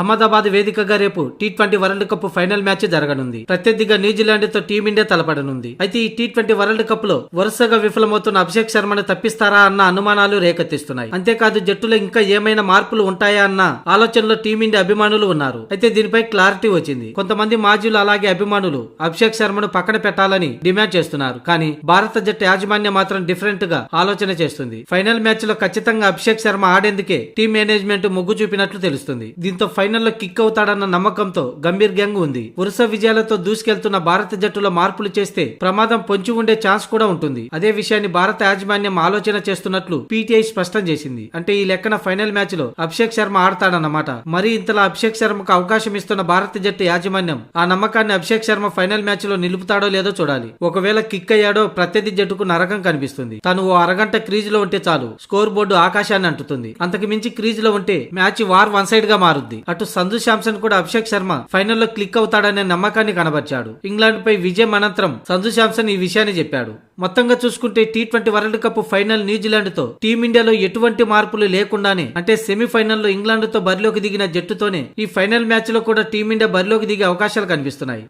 అహ్మదాబాద్ వేదికగా రేపు T20 world cup final match జరగనుంది. ప్రత్యర్థిగా న్యూజిలాండ్ తో టీమిండియా తలపడనుంది. అయితే ఈ టీ20 వరల్డ్ కప్ లో వరుసగా విఫలమవుతున్న అభిషేక్ శర్మను తప్పిస్తారా అన్న అనుమానాలు రేకెత్తిస్తున్నాయి. అంతేకాదు జట్టులో ఇంకా ఏమైనా మార్పులు ఉంటాయా అన్న ఆలోచనలో టీమిండియా అభిమానులు ఉన్నారు. అయితే దీనిపై క్లారిటీ వచ్చింది. కొంతమంది మాజీలు అలాగే అభిమానులు అభిషేక్ శర్మను పక్కన పెట్టాలని డిమాండ్ చేస్తున్నారు. కానీ భారత జట్టు యాజమాన్యం మాత్రం డిఫరెంట్ గా ఆలోచన చేస్తుంది. ఫైనల్ మ్యాచ్ లో ఖచ్చితంగా అభిషేక్ శర్మ ఆడేందుకే టీం మేనేజ్మెంట్ మొగ్గు చూపినట్లు తెలుస్తుంది. దీంతో ఫైనల్లో కిక్ అవుతాడన్న నమ్మకంతో గంభీర్ గ్యాంగ్ ఉంది. వరుస విజయాలతో దూసుకెళ్తున్న భారత జట్టులో మార్పులు చేస్తే ప్రమాదం పొంచి ఉండే ఛాన్స్ కూడా ఉంటుంది. అదే విషయాన్ని భారత యాజమాన్యం ఆలోచన చేస్తున్నట్లు పీటీఐ స్పష్టం చేసింది. అంటే ఈ లెక్కన ఫైనల్ మ్యాచ్ లో అభిషేక్ శర్మ ఆడతాడన్నమాట. మరి ఇంతలా అభిషేక్ శర్మకు అవకాశం ఇస్తున్న భారత జట్టు యాజమాన్యం ఆ నమ్మకాన్ని అభిషేక్ శర్మ ఫైనల్ మ్యాచ్ లో నిలుపుతాడో లేదో చూడాలి. ఒకవేళ కిక్ అయ్యాడో ప్రత్యర్థి జట్టుకు నరకం కనిపిస్తుంది. తను ఓ అరగంట క్రీజ్ లో ఉంటే చాలు స్కోర్ బోర్డు ఆకాశాన్ని అంటుతుంది. అంతకు మించి క్రీజ్ లో ఉంటే మ్యాచ్ వార్ వన్ సైడ్ గా మారుద్ది. అటు సంజు శాంసన్ కూడా అభిషేక్ శర్మ ఫైనల్లో క్లిక్ అవుతాడనే నమ్మకాన్ని కనబర్చాడు. ఇంగ్లాండ్ పై విజయం అనంతరం సంజు శాంసన్ ఈ విషయాన్ని చెప్పాడు. మొత్తంగా చూసుకుంటే T20 world cup final New Zealand తో టీమిండియాలో ఎటువంటి మార్పులు లేకుండానే, అంటే సెమీఫైనల్లో ఇంగ్లాండ్ తో బరిలోకి దిగిన జట్టుతోనే ఈ ఫైనల్ మ్యాచ్ లో కూడా టీమిండియా బరిలోకి దిగే అవకాశాలు కనిపిస్తున్నాయి.